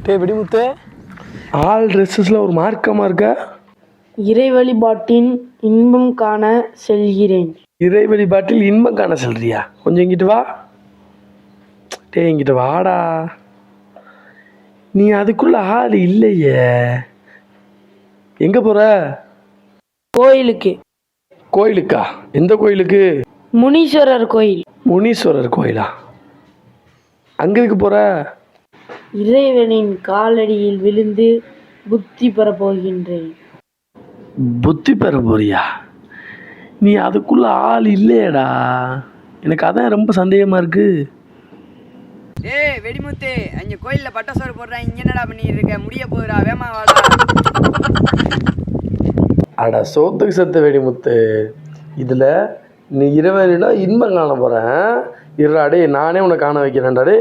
டே Vedimuthu, all ட்ரெஸ்ஸஸில் ஒரு மார்க்கமாக இருக்க. இறை வழிபாட்டின் இன்பம் காண செல்கிறேன். இறை வழிபாட்டில் இன்பம் காண செல்றியா? கொஞ்சம் இங்கிட்டு வா. டே இங்கிட்ட வாடா. நீ அதுக்குள்ள ஆள் இல்லையே. எங்கே போகிற? கோயிலுக்கு. கோயிலுக்கா? எந்த கோயிலுக்கு? முனீஸ்வரர் கோயில். முனீஸ்வரர் கோயிலா? அங்கே இருக்கு போகிற? இறைவனின் காலடியில் விழுந்து புத்தி பெற போகின்றேன். புத்தி பெற போறியா? நீ அதுக்குள்ள ஆள் இல்லையடா. எனக்கு அதான் ரொம்ப சந்தேகமா இருக்கு. ஏய் வெடிமுத்து, அங்கே கோயிலில் பட்டாசோறு போடுறான். இங்கே என்னடா பண்ணிட்டு இருக்க? முடிய போகுதுடா, வேமா வாடா. அட சோத்துக்கு சத்த வெடிமுத்து, இதில் நீ இரவனா இன்பம் காண போகிறேன். இருடா டே, நானே உன்னை காண வைக்கிறேன்டா டே.